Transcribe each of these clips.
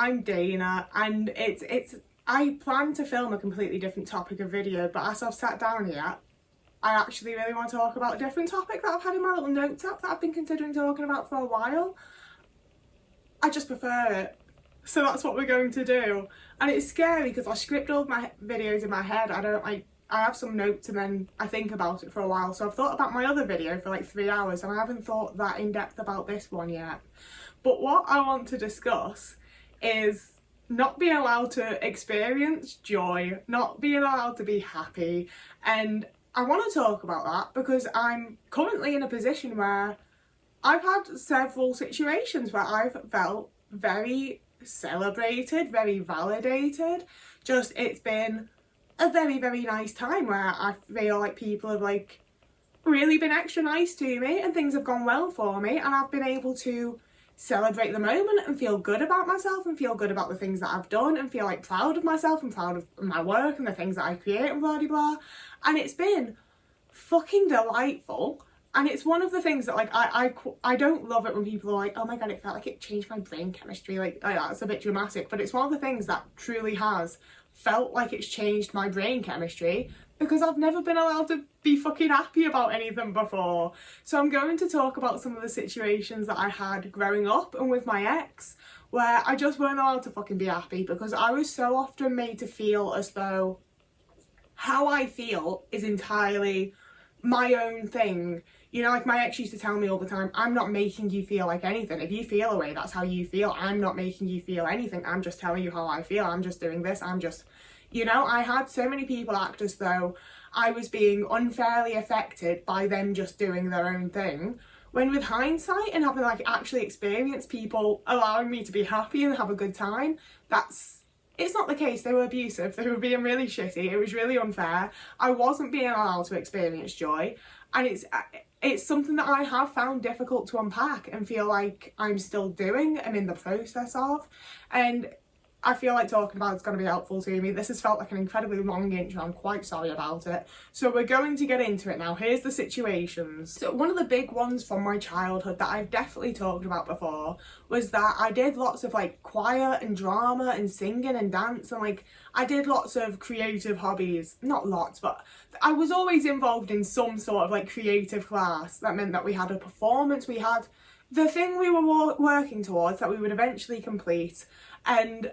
I'm Dana, and I plan to film a completely different topic of video, but as I've sat down here, I actually really want to talk about a different topic that I've had in my little notes app that I've been considering talking about for a while. I just prefer it. So that's what we're going to do. And it's scary because I script all of my videos in my head. I have some notes and then I think about it for a while. So I've thought about my other video for like 3 hours and I haven't thought that in depth about this one yet. But what I want to discuss is not being allowed to experience joy, not being allowed to be happy. And I want to talk about that because I'm currently in a position where I've had several situations where I've felt very celebrated, very validated. Just, it's been a very, very nice time where I feel like people have like really been extra nice to me and things have gone well for me, and I've been able to celebrate the moment and feel good about myself and feel good about the things that I've done and feel like proud of myself and proud of my work and the things that I create and blah blah blah. And it's been fucking delightful. And it's one of the things that like I don't love it when people are like, oh my god, it felt like it changed my brain chemistry, like that's a bit dramatic, but it's one of the things that truly has felt like it's changed my brain chemistry because I've never been allowed to be fucking happy about anything before. So I'm going to talk about some of the situations that I had growing up and with my ex where I just weren't allowed to fucking be happy because I was so often made to feel as though how I feel is entirely my own thing. You know, like my ex used to tell me all the time, I'm not making you feel like anything. If you feel a way, that's how you feel. I'm not making you feel anything. I'm just telling you how I feel. I'm just doing this. I'm just, you know, I had so many people act as though I was being unfairly affected by them just doing their own thing. When with hindsight and having like actually experienced people allowing me to be happy and have a good time, it's not the case. They were abusive. They were being really shitty. It was really unfair. I wasn't being allowed to experience joy. And it's something that I have found difficult to unpack and feel like I'm still doing and in the process of. And I feel like talking about it's going to be helpful to me. This has felt like an incredibly long intro. I'm quite sorry about it. So we're going to get into it now. Here's the situations. So one of the big ones from my childhood that I've definitely talked about before was that I did lots of like choir and drama and singing and dance, and like I did lots of creative hobbies. Not lots, but I was always involved in some sort of like creative class. That meant that we had a performance, we had the thing we were working towards that we would eventually complete, and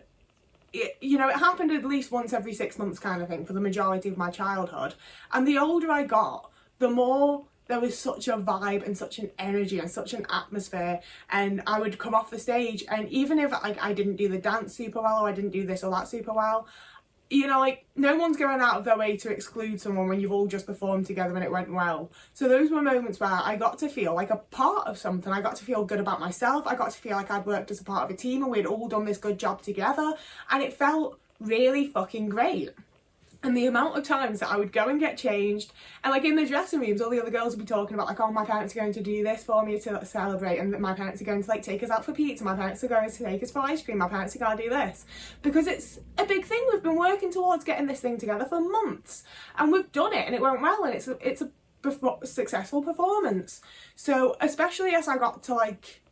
it happened at least once every 6 months kind of thing for the majority of my childhood. And the older I got, the more there was such a vibe and such an energy and such an atmosphere, and I would come off the stage and even if like I didn't do the dance super well or I didn't do this or that super well, you know, like no one's going out of their way to exclude someone when you've all just performed together and it went well. So those were moments where I got to feel like a part of something. I got to feel good about myself. I got to feel like I'd worked as a part of a team and we'd all done this good job together, and it felt really fucking great. And the amount of times that I would go and get changed, and like in the dressing rooms all the other girls would be talking about like, oh, my parents are going to do this for me to celebrate, and my parents are going to like take us out for pizza, my parents are going to take us for ice cream, my parents are going to do this, because it's a big thing. We've been working towards getting this thing together for months and we've done it and it went well and it's a successful performance. So especially as I got to like,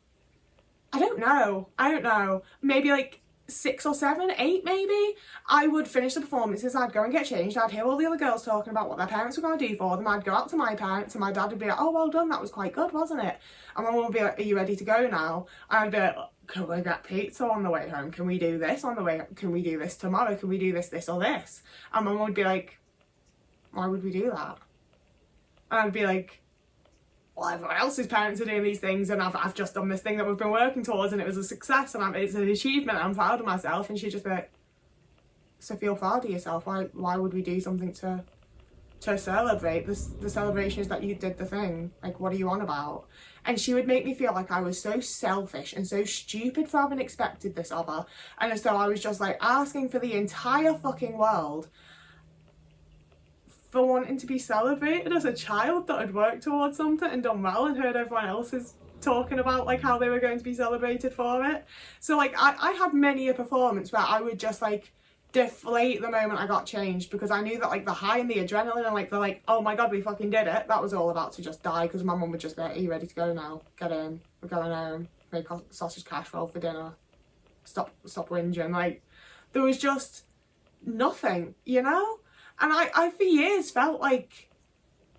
I don't know, maybe like 6 or 7, 8 maybe, I would finish the performances, I'd go and get changed, I'd hear all the other girls talking about what their parents were going to do for them, I'd go out to my parents and my dad would be like, oh, well done, that was quite good, wasn't it? And my mum would be like, are you ready to go now? And I'd be like, can we get pizza on the way home? Can we do this on the way? Can we do this tomorrow? Can we do this or this? And my mum would be like, why would we do that? And I'd be like, well, everyone else's parents are doing these things and I've just done this thing that we've been working towards and it was a success and it's an achievement, I'm proud of myself. And she'd just be like, so feel proud of yourself, why would we do something to celebrate? The celebration is that you did the thing, like what are you on about? And she would make me feel like I was so selfish and so stupid for having expected this of her, and as though I was just like asking for the entire fucking world for wanting to be celebrated as a child that had worked towards something and done well and heard everyone else's talking about like how they were going to be celebrated for it. So like I had many a performance where I would just like deflate the moment I got changed because I knew that like the high and the adrenaline and like the like, oh my god, we fucking did it, that was all about to just die, because my mum would just be like, are you ready to go now? Get in, we're going home, make sausage casserole for dinner. stop whinging. Like, there was just nothing, you know? And I for years felt like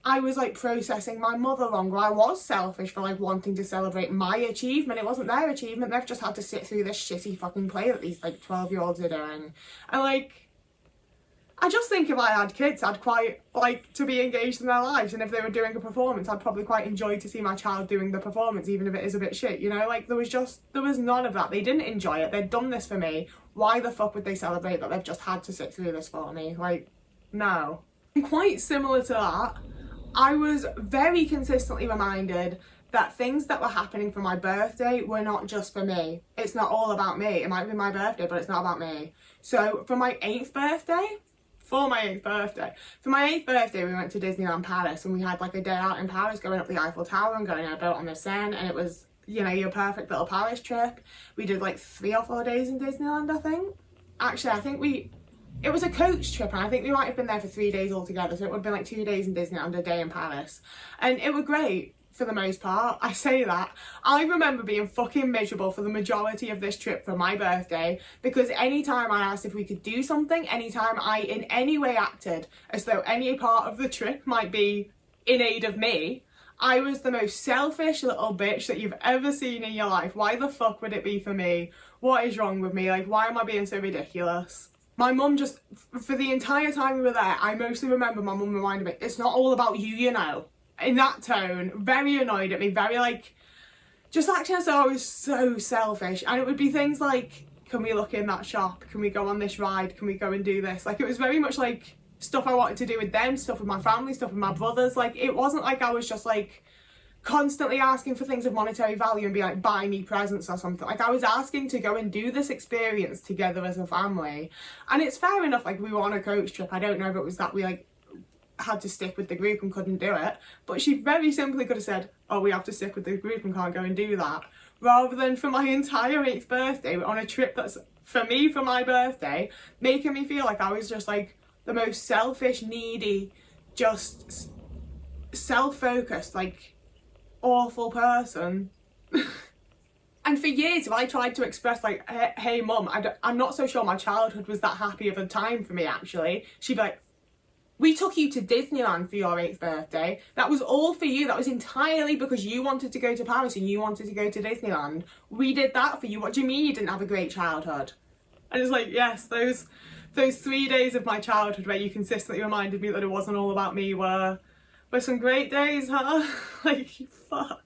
I was like processing my mother wrong, or I was selfish for like wanting to celebrate my achievement. It wasn't their achievement. They've just had to sit through this shitty fucking play that these like 12-year-olds are doing. And like, I just think if I had kids, I'd quite like to be engaged in their lives, and if they were doing a performance, I'd probably quite enjoy to see my child doing the performance, even if it is a bit shit, you know? Like, there was none of that. They didn't enjoy it. They'd done this for me. Why the fuck would they celebrate that they've just had to sit through this for me? Like, no. And quite similar to that, I was very consistently reminded that things that were happening for my birthday were not just for me. It's not all about me. It might be my birthday, but it's not about me. So for my 8th birthday, we went to Disneyland Paris, and we had like a day out in Paris, going up the Eiffel Tower and going on a boat on the Seine, and it was, you know, your perfect little Paris trip. We did like 3 or 4 days in Disneyland, I think. Actually, I think it was a coach trip, and I think we might have been there for 3 days altogether, so it would have been like 2 days in Disneyland, a day in Paris. And it was great for the most part. I say that. I remember being fucking miserable for the majority of this trip for my birthday, because anytime I asked if we could do something, anytime I in any way acted as though any part of the trip might be in aid of me, I was the most selfish little bitch that you've ever seen in your life. Why the fuck would it be for me? What is wrong with me? Like, why am I being so ridiculous? My mum just, for the entire time we were there, I mostly remember my mum reminding me, it's not all about you, you know. In that tone, very annoyed at me, very like, just acting as though I was so selfish. And it would be things like, can we look in that shop? Can we go on this ride? Can we go and do this? Like, it was very much like stuff I wanted to do with them, stuff with my family, stuff with my brothers. Like, it wasn't like I was just like constantly asking for things of monetary value and be like, buy me presents or something. Like, I was asking to go and do this experience together as a family. And it's fair enough, like, we were on a coach trip. I don't know if it was that we like had to stick with the group and couldn't do it, but she very simply could have said, oh, we have to stick with the group and can't go and do that, rather than for my entire 8th birthday on a trip that's for me for my birthday, making me feel like I was just like the most selfish, needy, just self-focused, like awful person. And for years, if I tried to express like, hey mum, I'm not so sure my childhood was that happy of a time for me, actually, she'd be like, we took you to Disneyland for your 8th birthday. That was all for you. That was entirely because you wanted to go to Paris and you wanted to go to Disneyland. We did that for you. What do you mean you didn't have a great childhood? And it's like, yes, those 3 days of my childhood where you consistently reminded me that it wasn't all about me were some great days, huh? Like, fuck.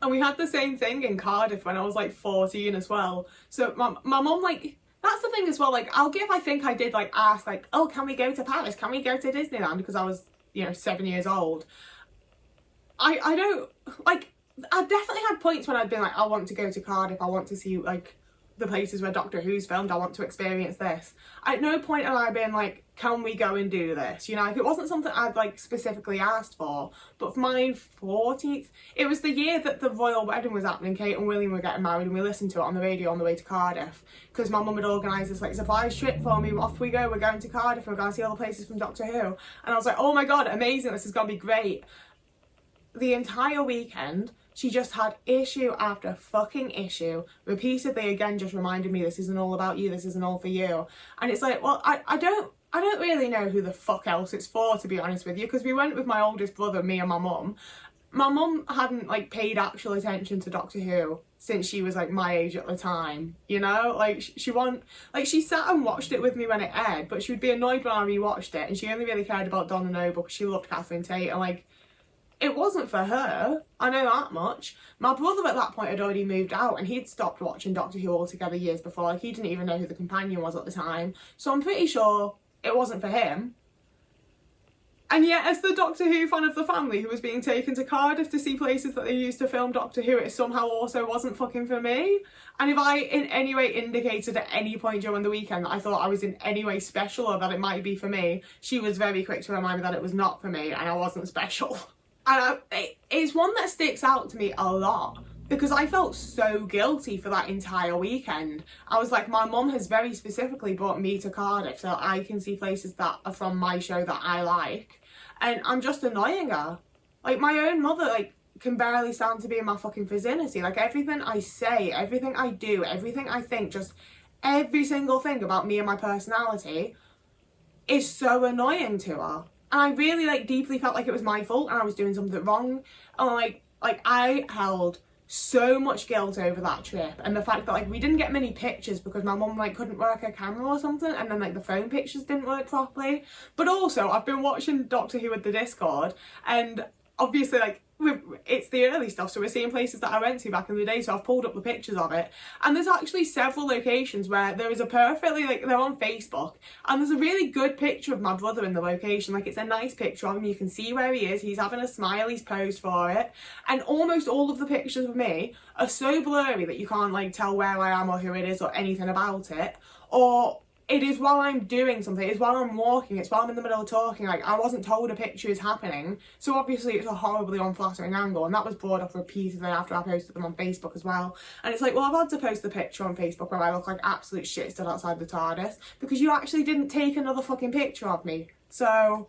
And we had the same thing in Cardiff when I was like 14 as well. So my mum, like, that's the thing as well, like, I think I did like ask like, oh, can we go to Paris? Can we go to Disneyland? Because I was, you know, 7 years old. I don't, like, I definitely had points when I'd been like, I want to go to Cardiff, I want to see like the places where Doctor Who's filmed, I want to experience this. At no point had I been like, can we go and do this? You know, like, it wasn't something I'd like specifically asked for. But for my 14th, it was the year that the royal wedding was happening. Kate and William were getting married, and we listened to it on the radio on the way to Cardiff, because my mum had organised this like surprise trip for me. Off we go, we're going to Cardiff, we're going to see all the places from Doctor Who. And I was like, oh my god, amazing, this is going to be great. The entire weekend, she just had issue after fucking issue, repeatedly again just reminded me, this isn't all about you, this isn't all for you. And it's like, well, I don't really know who the fuck else it's for, to be honest with you, because we went with my oldest brother, me and my mum. My mum hadn't like paid actual attention to Doctor Who since she was like my age at the time, you know? Like, she sat and watched it with me when it aired, but she would be annoyed when I rewatched it, and she only really cared about Donna Noble because she loved Catherine Tate, and like, it wasn't for her, I know that much. My brother at that point had already moved out, and he'd stopped watching Doctor Who altogether years before. Like, he didn't even know who the companion was at the time. So I'm pretty sure it wasn't for him. And yet, as the Doctor Who fan of the family who was being taken to Cardiff to see places that they used to film Doctor Who, it somehow also wasn't fucking for me. And if I in any way indicated at any point during the weekend that I thought I was in any way special or that it might be for me, she was very quick to remind me that it was not for me and I wasn't special. And it's one that sticks out to me a lot, because I felt so guilty for that entire weekend. I was like, my mum has very specifically brought me to Cardiff so I can see places that are from my show that I like, and I'm just annoying her. Like, my own mother, like, can barely stand to be in my fucking vicinity. Like, everything I say, everything I do, everything I think, just every single thing about me and my personality is so annoying to her. And I really, like, deeply felt like it was my fault and I was doing something wrong. And like I held so much guilt over that trip, and the fact that, like, we didn't get many pictures because my mum, like, couldn't work her camera or something, and then, like, the phone pictures didn't work properly. But also, I've been watching Doctor Who with the Discord, and obviously, like, it's the early stuff, so we're seeing places that I went to back in the day, so I've pulled up the pictures of it, and there's actually several locations where there is a perfectly, like, they're on Facebook, and there's a really good picture of my brother in the location. Like, it's a nice picture of him, you can see where he is, he's having a smile, he's posed for it, and almost all of the pictures of me are so blurry that you can't, like, tell where I am or who it is or anything about it, or it is while I'm doing something, it's while I'm walking, it's while I'm in the middle of talking. Like, I wasn't told a picture is happening, so obviously it's a horribly unflattering angle, and that was brought up repeatedly after I posted them on Facebook as well. And it's like, well, I've had to post the picture on Facebook where I look like absolute shit stood outside the TARDIS, because you actually didn't take another fucking picture of me. So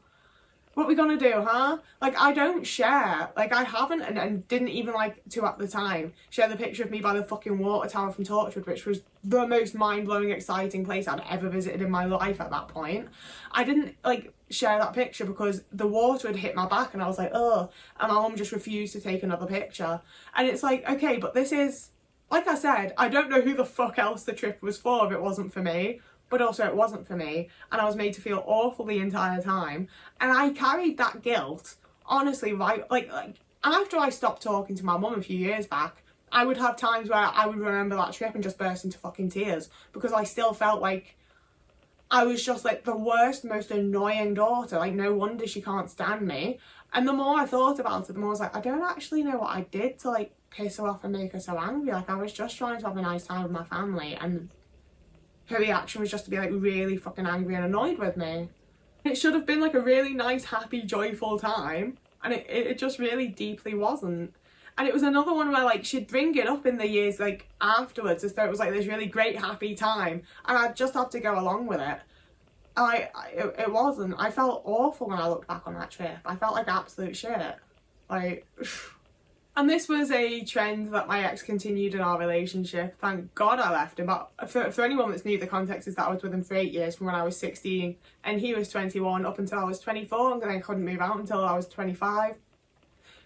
what are we gonna do, huh? Like, I don't share, like, I haven't and didn't even like to at the time share the picture of me by the fucking water tower from Torchwood, which was the most mind-blowing, exciting place I'd ever visited in my life at that point. I didn't, like, share that picture because the water had hit my back and I was like, ugh, and my mum just refused to take another picture. And it's like, okay, but this is, like I said, I don't know who the fuck else the trip was for if it wasn't for me. But also it wasn't for me, and I was made to feel awful the entire time, and I carried that guilt, honestly, right, like after I stopped talking to my mum a few years back, I would have times where I would remember that trip and just burst into fucking tears, because I still felt like I was just, like, the worst, most annoying daughter. Like, no wonder she can't stand me. And the more I thought about it, the more I was like, I don't actually know what I did to, like, piss her off and make her so angry. Like, I was just trying to have a nice time with my family, and her reaction was just to be, like, really fucking angry and annoyed with me. It should have been, like, a really nice, happy, joyful time, and it just really deeply wasn't. And it was another one where, like, she'd bring it up in the years, like, afterwards, as though it was, like, this really great, happy time, and I'd just have to go along with it. It wasn't. I felt awful when I looked back on that trip. I felt like absolute shit. Like... And this was a trend that my ex continued in our relationship. Thank God I left him. But for anyone that's new, the context is that I was with him for 8 years, from when I was 16 and he was 21 up until I was 24, and then I couldn't move out until I was 25.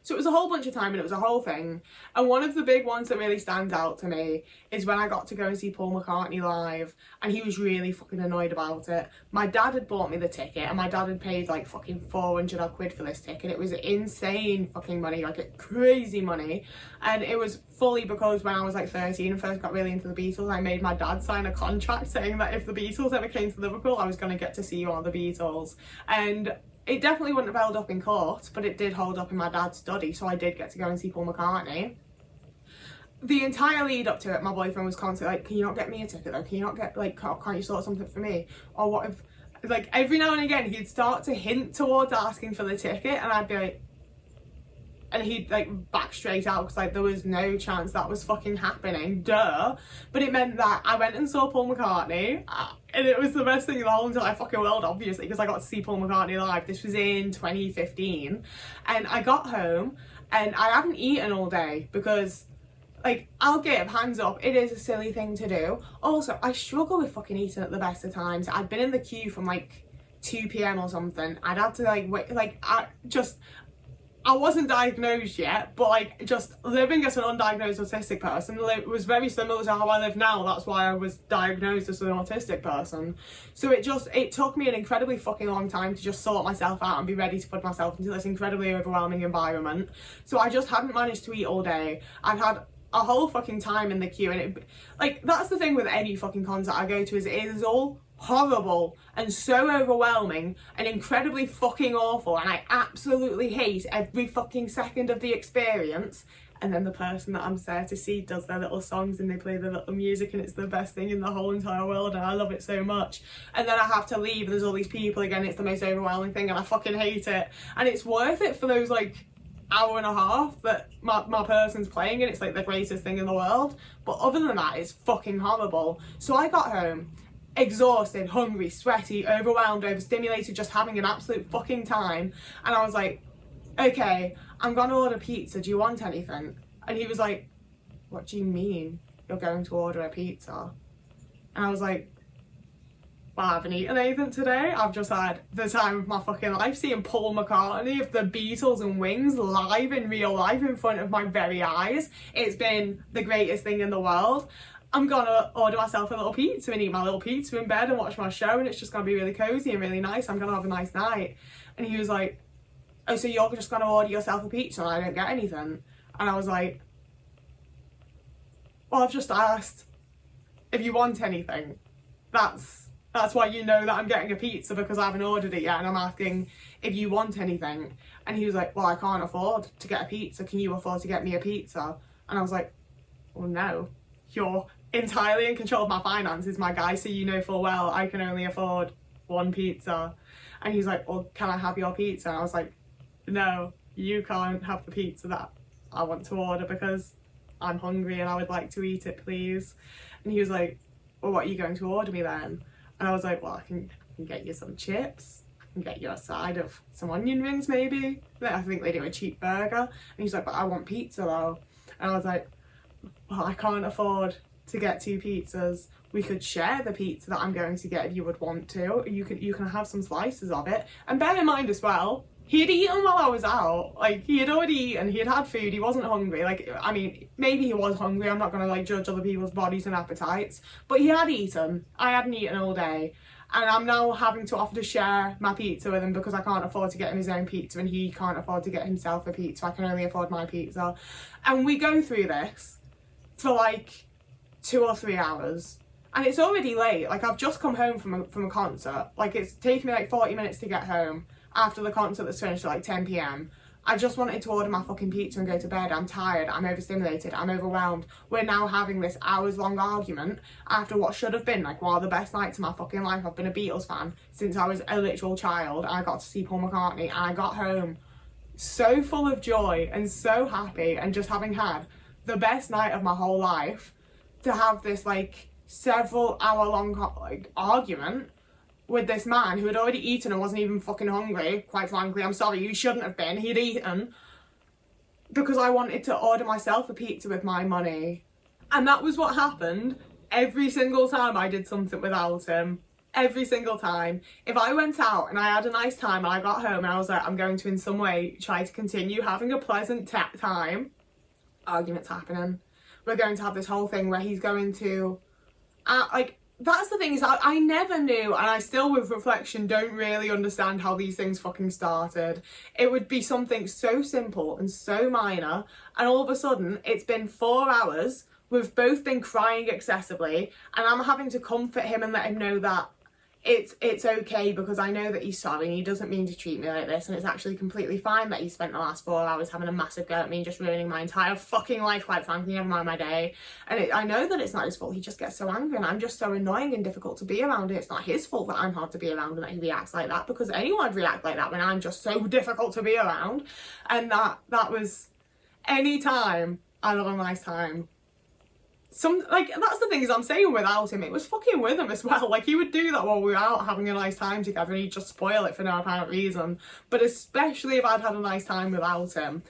So it was a whole bunch of time and it was a whole thing. And one of the big ones that really stands out to me is when I got to go and see Paul McCartney live, and he was really fucking annoyed about it. My dad had bought me the ticket, and my dad had paid like fucking 400 odd quid for this ticket. It was insane fucking money, like crazy money. And it was fully because when I was like 13 and first got really into the Beatles, I made my dad sign a contract saying that if the Beatles ever came to Liverpool, I was going to get to see all the Beatles. And it definitely wouldn't have held up in court, but it did hold up in my dad's study, so I did get to go and see Paul McCartney. The entire lead up to it, my boyfriend was constantly like, can you not get me a ticket though? Can you not get, like, can't you sort something for me? Or what if, like, every now and again he'd start to hint towards asking for the ticket, and I'd be like, and he'd, like, back straight out, because, like, there was no chance that was fucking happening, duh. But it meant that I went and saw Paul McCartney, and it was the best thing in the whole entire fucking world, obviously, because I got to see Paul McCartney live. This was in 2015, and I got home, and I hadn't eaten all day, because, like, I'll give, hands up, it is a silly thing to do. Also, I struggle with fucking eating at the best of times. I'd been in the queue from, like, 2 p.m. or something. I'd had to, like, wait, like, I wasn't diagnosed yet, but, like, just living as an undiagnosed autistic person was very similar to how I live now. That's why I was diagnosed as an autistic person. So it took me an incredibly fucking long time to just sort myself out and be ready to put myself into this incredibly overwhelming environment. So I just hadn't managed to eat all day. I'd had a whole fucking time in the queue, and it, like, that's the thing with any fucking concert I go to, is it is all horrible and so overwhelming and incredibly fucking awful, and I absolutely hate every fucking second of the experience. And then the person that I'm there to see does their little songs and they play their little music, and it's the best thing in the whole entire world, and I love it so much. And then I have to leave and there's all these people again, it's the most overwhelming thing, and I fucking hate it. And it's worth it for those, like, hour and a half that my person's playing, and it's like the greatest thing in the world. But other than that, it's fucking horrible. So I got home exhausted, hungry, sweaty, overwhelmed, overstimulated, just having an absolute fucking time, and I was like, okay, I'm gonna order pizza, do you want anything? And he was like, what do you mean you're going to order a pizza? And I was like, well, I haven't eaten anything today. I've just had the time of my fucking life seeing Paul McCartney of the Beatles and Wings live in real life in front of my very eyes. It's been the greatest thing in the world. I'm gonna order myself a little pizza and eat my little pizza in bed and watch my show, and it's just gonna be really cozy and really nice. I'm gonna have a nice night. And he was like, oh, so you're just gonna order yourself a pizza and I don't get anything? And I was like, well, I've just asked if you want anything. That's why you know that I'm getting a pizza, because I haven't ordered it yet, and I'm asking if you want anything. And he was like, well, I can't afford to get a pizza. Can you afford to get me a pizza? And I was like, well, no. You're entirely in control of my finances, my guy, so you know full well I can only afford one pizza. And he's like, well, can I have your pizza? And I was like, no, you can't have the pizza that I want to order because I'm hungry and I would like to eat it, please. And he was like, well, what are you going to order me then? And I was like, well, I can get you some chips. I can get you a side of some onion rings, maybe. I think they do a cheap burger. And he's like, but I want pizza though. And I was like, well, I can't afford to get 2 pizzas. We could share the pizza that I'm going to get if you would want to. You can have some slices of it. And bear in mind as well, he had eaten while I was out. Like, he had already eaten, he had food, he wasn't hungry. Like, I mean, maybe he was hungry, I'm not gonna like judge other people's bodies and appetites, but he had eaten. I hadn't eaten all day. And I'm now having to offer to share my pizza with him because I can't afford to get him his own pizza and he can't afford to get himself a pizza. I can only afford my pizza. And we go through this for like 2 or 3 hours. And it's already late. Like, I've just come home from a concert. Like, it's taken me like 40 minutes to get home after the concert that's finished at like 10 p.m. I just wanted to order my fucking pizza and go to bed. I'm tired, I'm overstimulated, I'm overwhelmed. We're now having this hours-long argument after what should have been like one of the best nights of my fucking life. I've been a Beatles fan since I was a literal child. I got to see Paul McCartney and I got home so full of joy and so happy, and just having had the best night of my whole life, to have this like several hour long like argument with this man who had already eaten and wasn't even fucking hungry. Quite frankly, I'm sorry, you shouldn't have been. He'd eaten because I wanted to order myself a pizza with my money. And that was what happened every single time I did something without him. Every single time. If I went out and I had a nice time and I got home and I was like, I'm going to in some way try to continue having a pleasant time, arguments happening. We're going to have this whole thing where he's going to like, that's the thing, is I never knew, and I still with reflection don't really understand how these things fucking started. It would be something so simple and so minor, and all of a sudden it's been 4 hours, we've both been crying excessively, and I'm having to comfort him and let him know that it's okay, because I know that he's sorry and he doesn't mean to treat me like this, and it's actually completely fine that he spent the last 4 hours having a massive go at me and just ruining my entire fucking life, quite frankly, never mind my day. And I know that it's not his fault, he just gets so angry and I'm just so annoying and difficult to be around. It's not his fault that I'm hard to be around and that he reacts like that, because anyone would react like that when I'm just so difficult to be around. And that was any time I had a nice time. Like, that's the thing, is I'm saying without him, it was fucking with him as well. Like, he would do that while we were out having a nice time together and he'd just spoil it for no apparent reason. But especially if I'd had a nice time without him,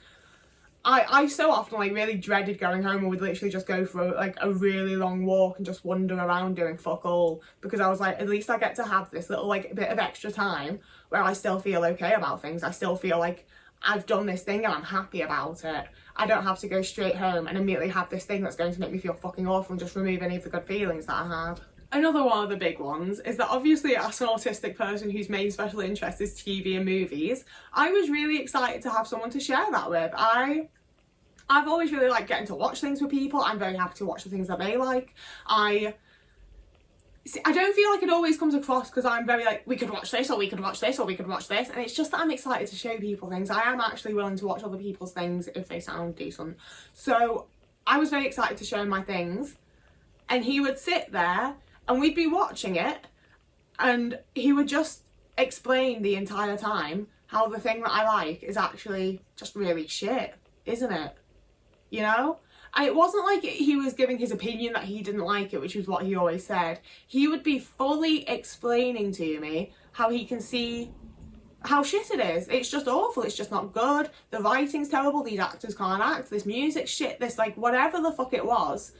I so often like really dreaded going home and would literally just go for like a really long walk and just wander around doing fuck all, because I was like, at least I get to have this little like bit of extra time where I still feel okay about things. I still feel like I've done this thing and I'm happy about it. I don't have to go straight home and immediately have this thing that's going to make me feel fucking awful and just remove any of the good feelings that I had. Another one of the big ones is that obviously, as an autistic person whose main special interest is TV and movies, I was really excited to have someone to share that with. I've always really liked getting to watch things with people. I'm very happy to watch the things that they like. I don't feel like it always comes across because I'm very like, we could watch this, or we could watch this, or we could watch this, and it's just that I'm excited to show people things. I am actually willing to watch other people's things if they sound decent. So I was very excited to show him my things, and he would sit there and we'd be watching it and he would just explain the entire time how the thing that I like is actually just really shit, isn't it? You know? And it wasn't like he was giving his opinion that he didn't like it, which is what he always said. He would be fully explaining to me how he can see how shit it is. It's just awful. It's just not good. The writing's terrible. These actors can't act. This music's shit. This, like, whatever the fuck it was.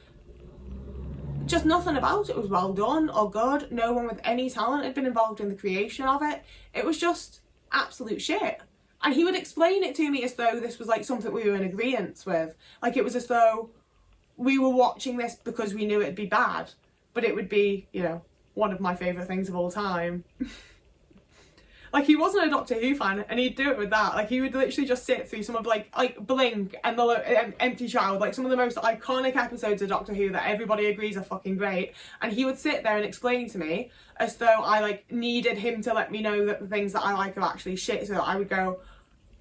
Just nothing about it was well done or good. No one with any talent had been involved in the creation of it. It was just absolute shit. And he would explain it to me as though this was like something we were in agreement with. Like, it was as though we were watching this because we knew it'd be bad. But it would be, you know, one of my favourite things of all time. Like, he wasn't a Doctor Who fan, and he'd do it with that. Like, he would literally just sit through some of, like Blink and the Empty Child, like, some of the most iconic episodes of Doctor Who that everybody agrees are fucking great. And he would sit there and explain to me as though I, like, needed him to let me know that the things that I like are actually shit. So I would go,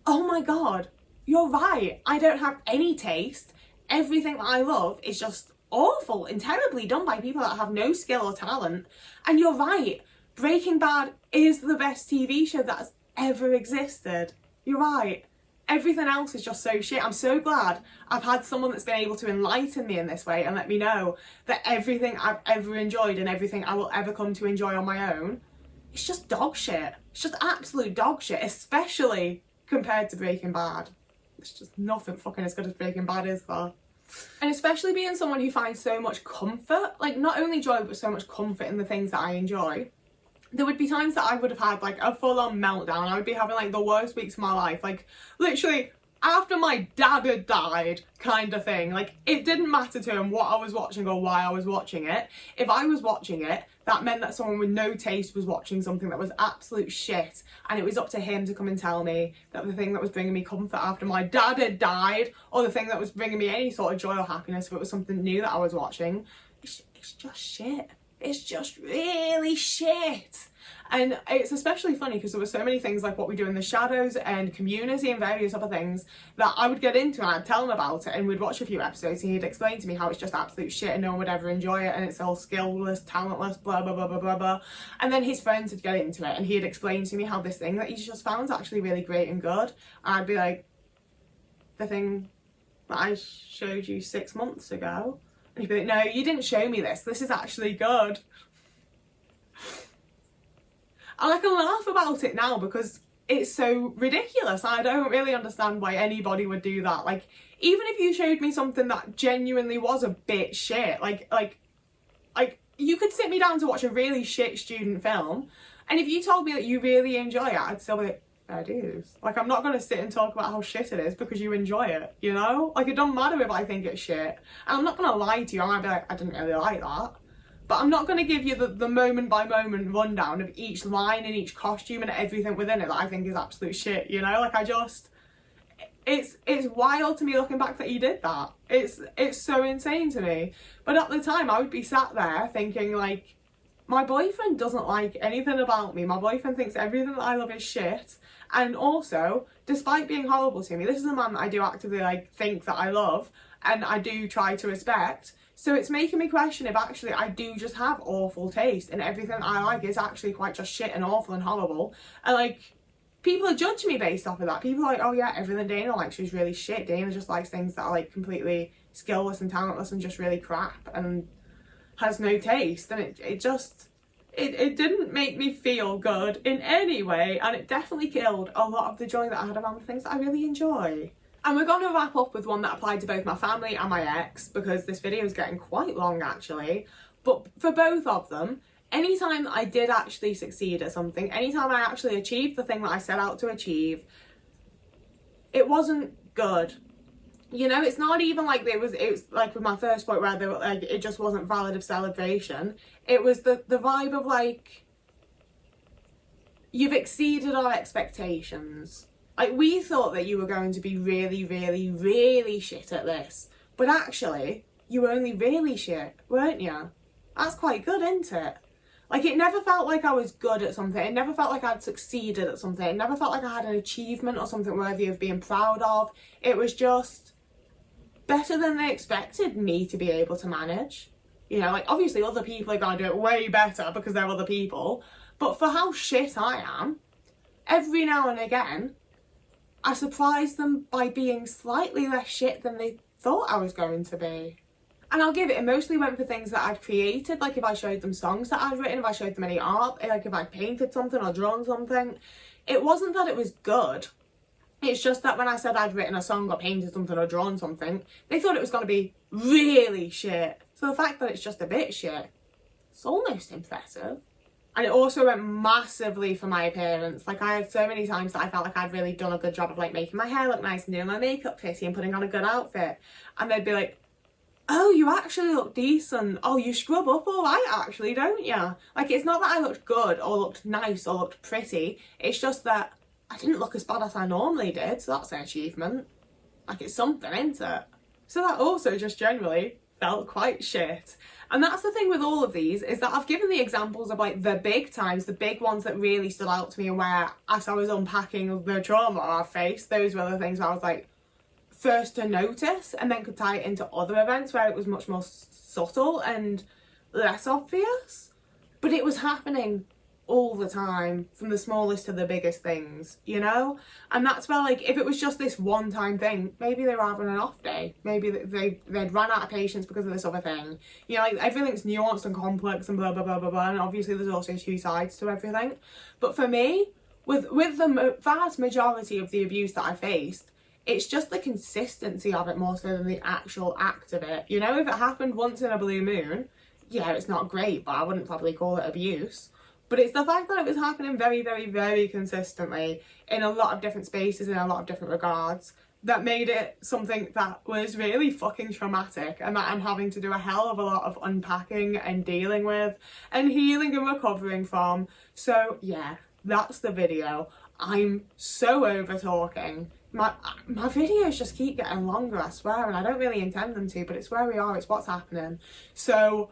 oh my god, you're right. I don't have any taste. Everything that I love is just awful and terribly done by people that have no skill or talent. And you're right. Breaking Bad is the best TV show that's ever existed. You're right. Everything else is just so shit. I'm so glad I've had someone that's been able to enlighten me in this way and let me know that everything I've ever enjoyed and everything I will ever come to enjoy on my own, it's just dog shit. It's just absolute dog shit, especially compared to Breaking Bad. It's just nothing fucking as good as Breaking Bad is, though. And especially being someone who finds so much comfort, like not only joy but so much comfort in the things that I enjoy, there would be times that I would have had like a full-on meltdown. I would be having like the worst weeks of my life, like literally after my dad had died kind of thing. Like, it didn't matter to him what I was watching or why I was watching it. If I was watching it, that meant that someone with no taste was watching something that was absolute shit, and it was up to him to come and tell me that the thing that was bringing me comfort after my dad had died, or the thing that was bringing me any sort of joy or happiness, if it was something new that I was watching, it's just shit. It's just really shit. And it's especially funny because there were so many things like What We Do in the Shadows and Community and various other things that I would get into and I'd tell him about it, and we'd watch a few episodes and he'd explain to me how it's just absolute shit and no one would ever enjoy it and it's all skillless, talentless, blah blah blah blah blah blah. And then his friends would get into it and he'd explain to me how this thing that he's just found is actually really great and good. And I'd be like, the thing that I showed you 6 months ago? And he'd be like, no, you didn't show me this. This is actually good. And I can laugh about it now because it's so ridiculous. I don't really understand why anybody would do that. Like, even if you showed me something that genuinely was a bit shit, like you could sit me down to watch a really shit student film, and if you told me that you really enjoy it, I'd still be like, I do. Like, I'm not going to sit and talk about how shit it is because you enjoy it, you know? Like, it doesn't matter if I think it's shit. And I'm not going to lie to you. I might be like, I didn't really like that. But I'm not going to give you the moment by moment rundown of each line and each costume and everything within it that I think is absolute shit, you know? Like, it's wild to me looking back that he did that. It's so insane to me. But at the time, I would be sat there thinking, like, my boyfriend doesn't like anything about me. My boyfriend thinks everything that I love is shit. And also, despite being horrible to me, this is a man that I do actively, like, think that I love and I do try to respect. So it's making me question if actually I do just have awful taste and everything I like is actually quite just shit and awful and horrible. And, like, people are judging me based off of that. People are like, oh yeah, everything Dana likes is really shit. Dana just likes things that are, like, completely skillless and talentless and just really crap and has no taste. And it didn't make me feel good in any way, and it definitely killed a lot of the joy that I had around the things that I really enjoy. And we're going to wrap up with one that applied to both my family and my ex, because this video is getting quite long actually. But for both of them, anytime I did actually succeed at something, anytime I actually achieved the thing that I set out to achieve, it wasn't good. You know, it's not even like it was like with my first point where they were like, it just wasn't valid of celebration. It was the vibe of like, you've exceeded our expectations. Like, we thought that you were going to be really, really, really shit at this, but actually you were only really shit, weren't you? That's quite good, isn't it? Like, it never felt like I was good at something. It never felt like I'd succeeded at something. It never felt like I had an achievement or something worthy of being proud of. It was just better than they expected me to be able to manage. You know, like, obviously other people are going to do it way better because they're other people. But for how shit I am, every now and again, I surprised them by being slightly less shit than they thought I was going to be. And I'll give it mostly went for things that I'd created, like if I showed them songs that I'd written, if I showed them any art, like if I'd painted something or drawn something. It wasn't that it was good. It's just that when I said I'd written a song or painted something or drawn something, they thought it was going to be really shit. So the fact that it's just a bit shit, it's almost impressive. And it also went massively for my appearance. Like, I had so many times that I felt like I'd really done a good job of like making my hair look nice and doing my makeup pretty and putting on a good outfit. And they'd be like, oh, you actually look decent. Oh, you scrub up all right actually, don't you? Like, it's not that I looked good or looked nice or looked pretty. It's just that I didn't look as bad as I normally did. So that's an achievement. Like, it's something, isn't it? So that also just generally felt quite shit. And that's the thing with all of these, is that I've given the examples of like the big times, the big ones that really stood out to me, and where as I was unpacking the trauma I faced, those were the things where I was like first to notice, and then could tie it into other events where it was much more subtle and less obvious. But it was happening all the time, from the smallest to the biggest things, you know? And that's where, like, if it was just this one time thing, maybe they were having an off day, maybe they'd run out of patience because of this other thing, you know? Like, everything's nuanced and complex and blah blah blah blah blah, and obviously there's also two sides to everything. But for me, with the vast majority of the abuse that I faced, it's just the consistency of it more so than the actual act of it. You know, if it happened once in a blue moon, yeah, it's not great, but I wouldn't probably call it abuse. But it's the fact that it was happening very, very, very consistently in a lot of different spaces, in a lot of different regards, that made it something that was really fucking traumatic, and that I'm having to do a hell of a lot of unpacking and dealing with and healing and recovering from. So yeah, that's the video. I'm so over talking. My videos just keep getting longer, I swear, and I don't really intend them to, but it's where we are, it's what's happening. So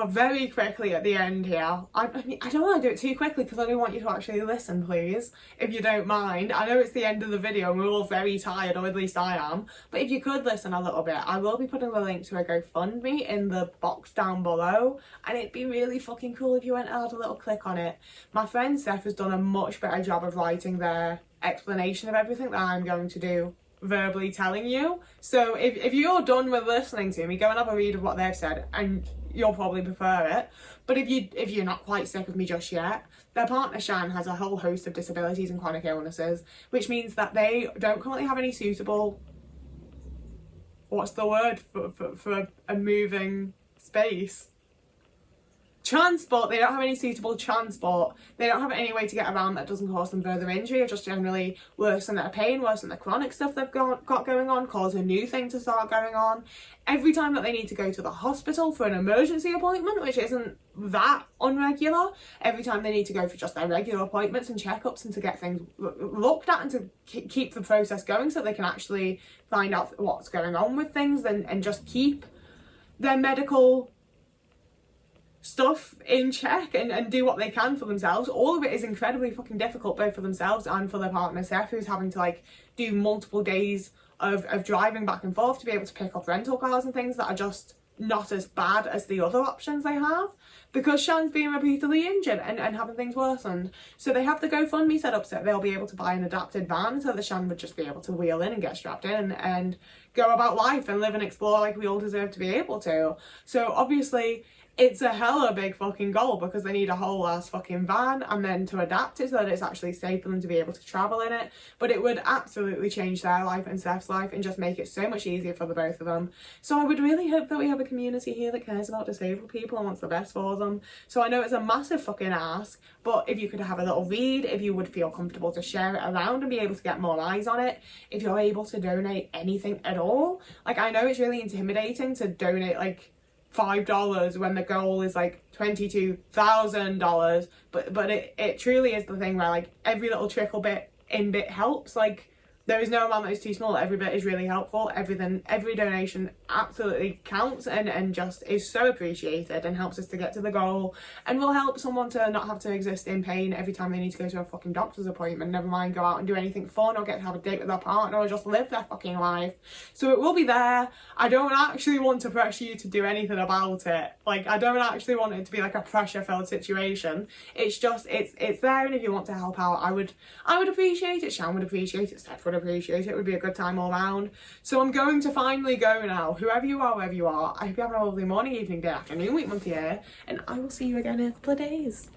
very quickly at the end here, I mean, I don't want to do it too quickly because I do want you to actually listen, please, if you don't mind. I know it's the end of the video and we're all very tired, or at least I am, but if you could listen a little bit, I will be putting the link to a GoFundMe in the box down below, and it'd be really fucking cool if you went and had a little click on it. My friend Steph has done a much better job of writing their explanation of everything that I'm going to do verbally telling you. So if you're done with listening to me, go and have a read of what they've said, and you'll probably prefer it. But if you're not quite sick of me just yet, their partner Shan has a whole host of disabilities and chronic illnesses, which means that they don't currently have any suitable, what's the word for a moving space? Transport. They don't have any suitable transport. They don't have any way to get around that doesn't cause them further injury, or just generally worsen their pain, worsen the chronic stuff they've got going on, cause a new thing to start going on. Every time that they need to go to the hospital for an emergency appointment, which isn't that unregular, every time they need to go for just their regular appointments and checkups and to get things looked at and to keep the process going so they can actually find out what's going on with things and just keep their medical stuff in check and do what they can for themselves. All of it is incredibly fucking difficult, both for themselves and for their partner Seth, who's having to like do multiple days of driving back and forth to be able to pick up rental cars and things that are just not as bad as the other options they have, because Shan's being repeatedly injured and having things worsened. So they have the GoFundMe set up so they'll be able to buy an adapted van so that Shan would just be able to wheel in and get strapped in and go about life and live and explore like we all deserve to be able to. So obviously it's a hella big fucking goal, because they need a whole ass fucking van and then to adapt it so that it's actually safe for them to be able to travel in it. But it would absolutely change their life and Steph's life and just make it so much easier for the both of them. So I would really hope that we have a community here that cares about disabled people and wants the best for them. So I know it's a massive fucking ask, but if you could have a little read, if you would feel comfortable to share it around and be able to get more eyes on it, if you're able to donate anything at all. Like, I know it's really intimidating to donate like $5 when the goal is like $22,000, but it truly is the thing where like every little trickle bit helps. Like, there is no amount that is too small. Every bit is really helpful. Every donation absolutely counts and just is so appreciated and helps us to get to the goal and will help someone to not have to exist in pain every time they need to go to a fucking doctor's appointment, never mind go out and do anything fun or get to have a date with their partner or just live their fucking life. So it will be there. I don't actually want to pressure you to do anything about it. Like, I don't actually want it to be like a pressure-filled situation. It's just, it's there, and if you want to help out, I would appreciate it. Shan would appreciate it. Steph would appreciate it. It would be a good time all round. So I'm going to finally go now. Whoever you are, wherever you are, I hope you have a lovely morning, evening, day, afternoon, week, month, year, and I will see you again in a couple of days.